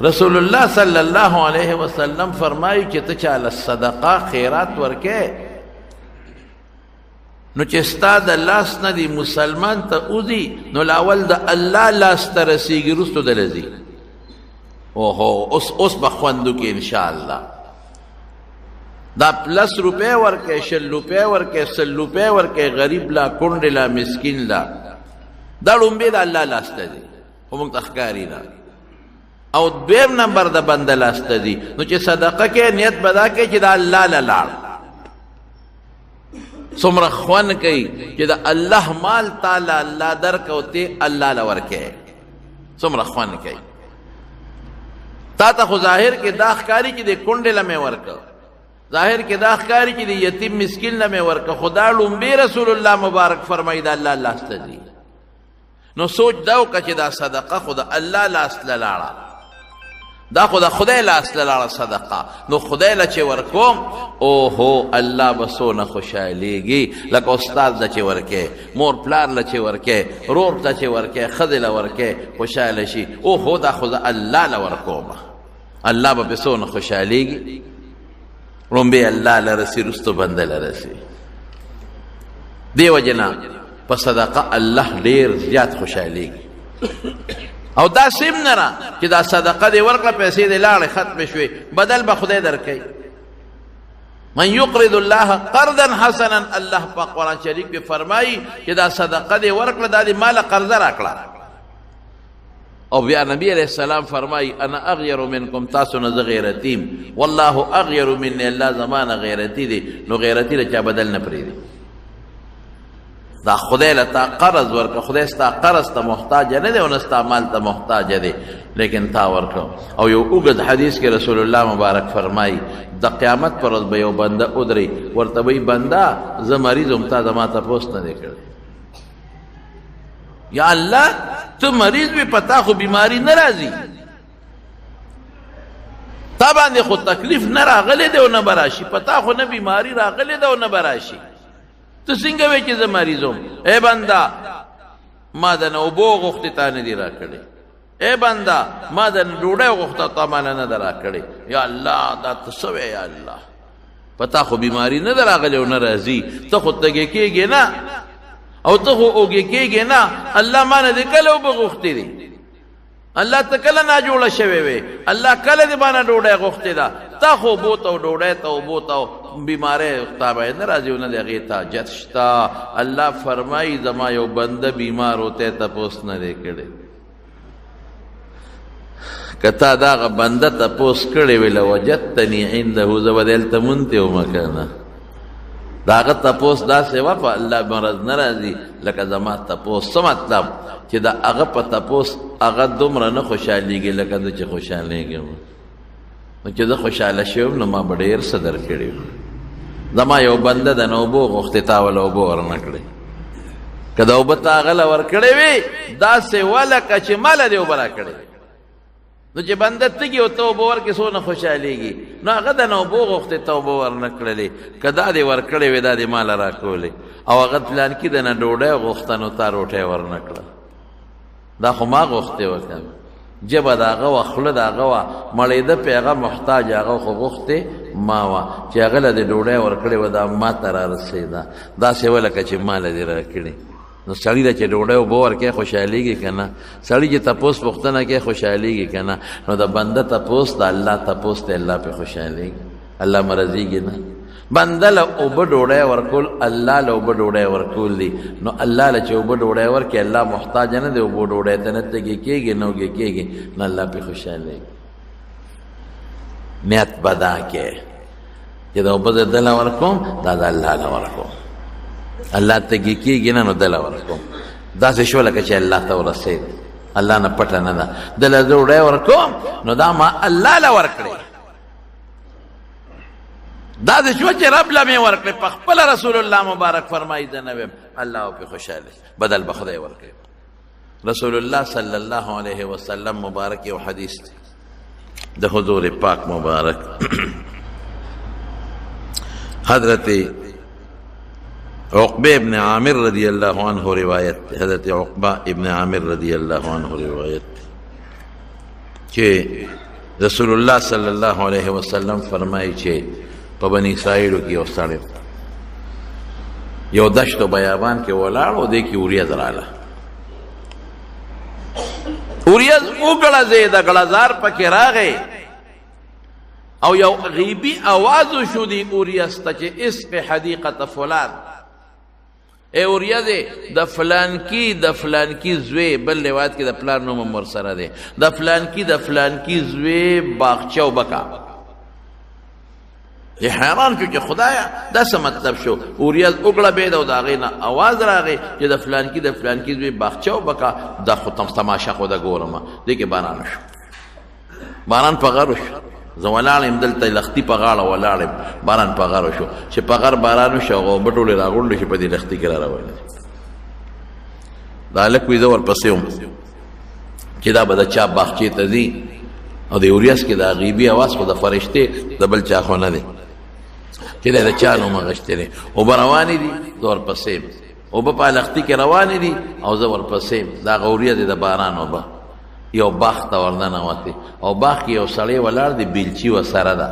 رسول الله صلی الله علیه وسلم فرمایي چې ته چاله صدقه خیرات ورکې نو چې ستا د لاس نه دی مسلمان ته اوځي نو لاول د الله لاس ته رسیږي وروستو دله ځي. اوهو اوس به خوندو کې انشاءالله دا پلس روپۍ ورکې 20 روپۍ ورکې 100 روپۍ ورکې غریب لا کونډې لا مسکین لا دا لومبې د الله لاس ته دی خو موږ ته ښکاري نه. او دویم نمبر د بنده لاس ته دی نو چې صدقه کې نیت به دا کوي چې د الله له لاړ څومره خوند کوي چې د الله مال تعالی الله درکو ته الله له ورکې څومره خوند کوي. تا ته خو ظاهر کې دا ښکاري چې د کونډې له مې ورکه ظاهر کې دا ښکاري چې د یتیم مسکین له مې ورکه خدا لومبې رسول الله مبارک فرمایي د الله لاس ته دی. نو سوچ دا وکړه چې دا صدقه خو د الله لاس له لاړه دا خو د خدای لاس له لاړه صدقه نو خدای له چې ورکوم اوهو الله به څونه خوشحالېږي لکه استاد له چې ورکې مور پلار له چې ورکې رور ته چې ورکې ښځې له ورکې خوشحاله شي اوهو دا خو د الله له ورکوم الله به پې څونه خوشحالېږي. لومبې الله له رسي وروستو بنده له رسي. دې وجې نه په صدقه الله ډېر زیات خوشحالېږي. او دا سیم نه را چې دا صدقه دې ورکړه پیسې دې لاړې ختمې شوې بدل به خدای درکوي. من یقرض الله قرضا حسنا الله په قرآن شریف کې فرمایي چې دا صدقه دې ورکړه دا دې ماله قرضه راکړه. او بیا نبی علیہ السلام فرمایي انا اغیر منکم تاسو نه زه غیرتیم والله اغیر مني الله زمانه غیرتی دی نو غیرتی له چا بدل نه پرېږدي. دا خدای له تا قرض ورکړه خدای ستا قرض ته محتاج نه دی او نه ستا مال ته محتاج دی لیکن تا ورکړه. او یو اوږد حدیث کې رسول الله مبارک فرمایي د قیامت پر ورځ به یو بنده ودرې ورته وایي بنده زه مریض یم تا زما تپوس نه دی کړی. یا الله ته مریض وي پتا خو بیماری نه راځي تا باندې خو تکلیف نه راغلی دی او نه به راشي پتا خو نه بیماری راغلی ده او نه به راشي ته څنګه وایې چې زه مریض یم. ای بنده ما د نه اوبو غوښتې تا نه دي راکړې ای بنده ما د نه ډوډۍ غوښته تا ماله نه ده راکړې. یا الله دا ته څه وایې یا الله پتا خو بیماری نه ده راغلی او نه راځي ته خو تږې کېږې نه او ته خو اوږې کېږې نه الله ما نه دې کله اوبه غوښتې دي الله ته کله ناجوړه شوې وې الله کله دې ما نه ډوډۍ غوښتې ده تا خو اوبو ته او ډوډۍ ته اوبو ته او بیماری تا باید نه راځي او نه د هغې ته حاجت شته. الله فرمایي زما یو بنده بیمار ہوتے تپوس نه دی کړی که تا د هغه بنده تپوس کړی وې لوجدتني عنده زه به دلته مونتې ومه که نه د هغه تپوس داسې وه په الله مرض نه راځي لکه زما تپوس. څه مطلب چې د هغه په تپوس هغه دومره نه خوشحالېږي لکه زه چې خوشحالېږم. نو چې زه خوشحاله شوم نو ما به ډېر څه درکړي زما یو بنده د نه اوبو غوښتې تا وله اوبه ورنه کړې که د اوبه تا هغه له ورکړې وې داسې وه لکه چې ما له دې اوبه راکړې. نو چې بنده تږي او ته اوبه ورکړې څونه خوشحالېږي نو هغه د نه اوبو غوښتې ته اوبه ورنه کړلې که دا دې ورکړې وې دا دې ما له راکولې او هغه پلانکي د نه ډوډۍ غوښته نو تا روټۍ ورنه کړه دا خو ما غوښتې وه که جبه د هغه وه خوله د هغه وه مړېده پې هغه محتاج هغه خو غوښتې ما وه چې هغه له دې ډوډۍ ورکړې وه دا ما ته را رسېده داسې وه لکه چې ما له دې راکړې. نو سړي له چې ډوډۍ اوبه ورکوې خوشحالېږي که نه سړي چې تپوس پوښتنه کوي خوشحالېږي که نه نو د بنده تپوس د الله تپوس دی الله پې خوشحالېږي الله مرضېږي نه. بنده له اوبه ډوډۍ ورکول الله له اوبه ډوډۍ ورکول دي نو الله له چې اوبه ډوډۍ ورکړي الله محتاج نه دی اوبو ډوډۍ ته نه تږې کېږي نه اوږې کېږي نو الله پې خوشحالېږي. نیت به دا کې چې د اوبه زه دله ورکوم دا د الله له ورکوم الله تږې کېږي نه نو دله ورکوم داسې شو لکه چې الله ته ورسېد الله نه پټه نه ده دله ډوډۍ ورکوم نو دا ما الله له ورکړې دا د شو چې رب له مې ورکړې په خپله رسول الله مبارک فرمایي زه نه ویم الله پې خوشحاله بدل به خدای ورکوي. رسول الله صلی الله علیه وسلم مبارک یو حدیث دی د حضور پاک مبارک حضرت عقبہ ابن عامر رضی اللہ عنہ روایت حضرت عقبہ ابن عامر رضی اللہ عنہ روایت کہ رسول الله صلی الله علیه وسلم فرمایي چې په بني اسرائیلو کې یو سړی یو دشت و بیابان کې ولاړ او دی کې اوریځ راغله. اوریځ وګړځې د غړزار پکې راغی او یو غیبی آواز شو دی اوریځ ته چې اسق حدیقة فلان، ای اوریځې د فلانکی زوی، بل روایت کې د پلار نوم ورسره دی، د فلانکی زوی باغچه وبکا. حیران شو چې خدایا دا څه مطلب شو؟ اوریځ وګړه بید او د هغې نه آواز راغی چې د فلانکی زوی باغچه وبکا. دا خو تماشا خو د ګورمه دې کې باران شو، باران په غرو شو. زه ولاړم دلته لختي په غاړه ولاړم، باران په غرو شو. چې په غر باران وشو هغه اوبه ټولې راغونډې شي په دې لختي کې را روانې. دا هلک وي زه ورپسې وم چې دا به د چا باغچې ته ځي او د اوریځ کې دا غیبي اواز خو د فرشتې د بل چا خو نه دی چې دی د چا نوم اخیستی دی. اوبه روانې دي زه ورپسې یم، اوبه په لختي کې روانې دي او زه ورپسې یم. دا هغه اوریځ د باران اوبه یو باغ ته ورننوتې او باغ کې یو سړی ولاړ دی، بیلچي ورسره ده.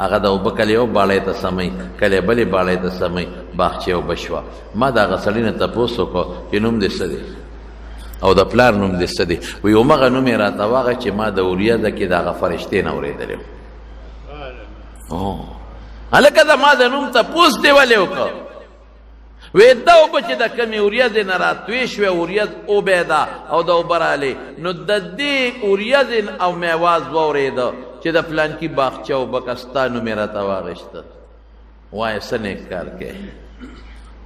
هغه د اوبه کله یو باړۍ ته سمئ کله بلې باړۍ ته سمئ، باغچې اوبه شوه. ما د هغه سړي نه تپوس وکړو چې نوم دې څه دی او د پلار نوم دې څه دی؟ وایي همغه نوم یې راته واغی چې ما د اوریځه کې د هغه فرشتې نه اورېدلی و. هلکه زما د نوم تپوس دې ولې وکړه؟ وی دا اوبه چې د کمې اوریځې نه راتوی شوې، اوریځ اوبه ده او د اوبه رالې، نو د دې اوریځې او مې اواز واورېده چې د فلانکي باغچه اوبه که ستا نوم یې راته واخېسته. وایه څه نیک کار کوې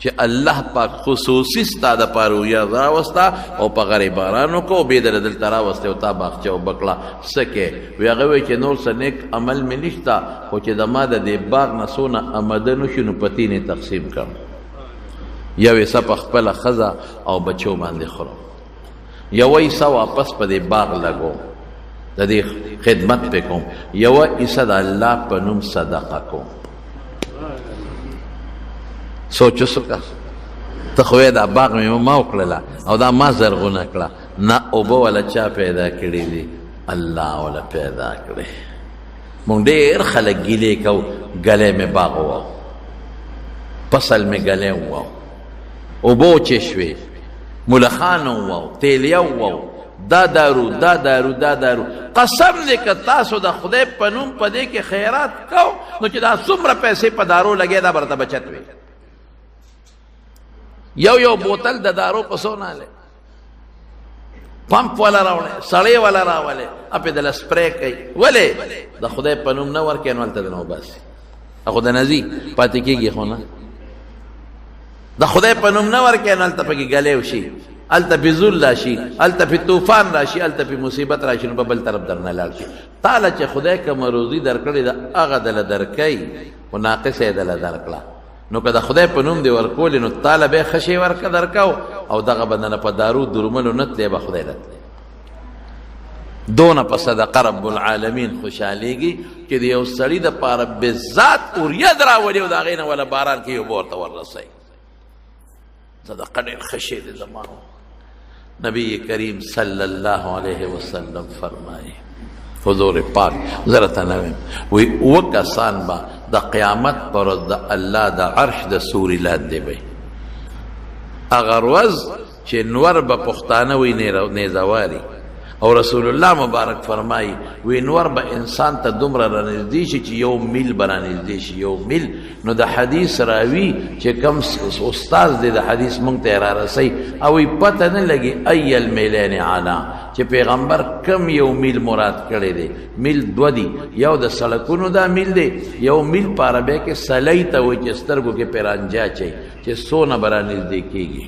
چې الله پاک خصوصي ستا دپاره اوریځ راوسته او په غرې باران وکړه او بې دله دلته راوستې او تا باغچه اوبه کړه. څه کوې؟ وی هغه وایي چې نور څه نیک عمل مې نشته، خو چې د ما د دې باغ نه څونه آمده نه شي نو په تینې تقسیم کړم. یو حصه په خپله ښځه او بچو باندې خورم، یوه حصه واپس په دې باغ لګوم، د دې خدمت پې کوم، یوه حصه د الله په نوم صدقه کوم. سوچ وسوکه ته خو دا باغ مې ما وکړله او دا ما زرغونه کړه، نه اوبه ولا چا پیدا کړي دي، الله ولا پیدا کړي. مونږ ډېر خلک ګیلې کوو ګلی مې باغ وواو، فصل مې ګلی وواو، اوبه وچې شوې، ملخان وواو، تیلیه وواو، دا دارو دا دارو دا دارو. قسم دې که تاسو د خدای په نوم په دې کې خیرات کو نو چې دا څومره پیسې په دارو لګې دا برته بچت وي. یو بوتل د دارو په څو نه پمپ والا راوړی، سړی والا راولې، اپې دله سپری کوي. ولې د خدای په نوم نه ورکوي نو هلته د نه وباسي، خو د نه ځي پاتې کېږي، خو نه د خدای په نوم نه ورکوي نو هلته پکې ګلی وشي، هلته پې زول راشي، هلته پې طوفان راشي، هلته پې مصیبت راشي، نو په بل طرف در نه لاړ شي. تاله چې خدای کومه روزي درکړې ده هغه دله درکوي، خو ناقصه یې دله درکړه. نو که د خدای په نوم دې ورکولې نو تاله به ښه شی درکو او دغه به نه په دارو درملو نه تلې به خدای نه تلې. دونه په صدقه رب العالمین خوشحالېږي چې د یو سړي دپاره بذات اوریځ راولي او د هغې نه وله باران کې یو به ورته وررسوي. صدقه ډېر ښه شی دی زما. نبی کریم صلی الله علیه وسلم فرمایي حضور پاک زرته نه ویم وی اوه کسان به د قیامت پر ورځ د الله د عرش د سوري لاندې به هغه ورځ چې نور به پښتانه وي نیزواري او رسول الله مبارک فرمایي وی نور به انسان ته دومره رانږدې شي چې یو میل به رانږدې شي، یو میل. نو د حدیث راوي چې کوم استاذ دی د حدیث مونږ ته را رسوي او وی پته نه لګي ای المیلین علا چې پیغمبر کم یو میل مراد کړی دی. میل دو دی، یو د سړکونو دا میل دی، یو میل په عربی کې سلی ته وایي چې سترګو کې پیرانجا چي چې څونه به رانږدې کېږي.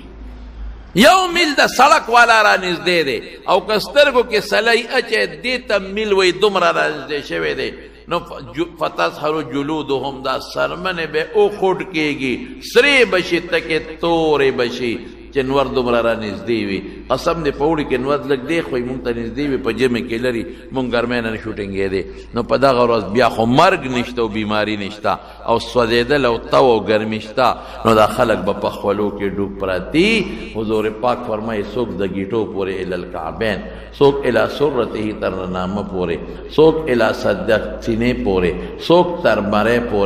یو میل د سړک والا را نږدې دی او که سترګو کې سلی اچي دې ته میل وایي دومره را نږدې شوی دی. نو فتظهر جلودهم دا سرمنې به اوخوټ کېږي، سرې بشي تکې تورې بشي، چې نور دومره را نږدې وي قسم دې په اوړي کې نور لږ دی خو مونږ ته نږدې وي په ژمي کې لري مونږ ګرمۍ نه نشو ټینګېدی نو په دغه ورځ بیا خو مرګ نشته او بیماري نشته او سوځېدل او تو او ګرمي شته نو دا خلک به په خولو کې ډوب پراتی حضور پاک فرمایي څوک د ګیټو پورې الی الکعبین څوک الی سرته تر نامه پورې څوک الی صدق سینې پورې څوک تر مرۍ پورې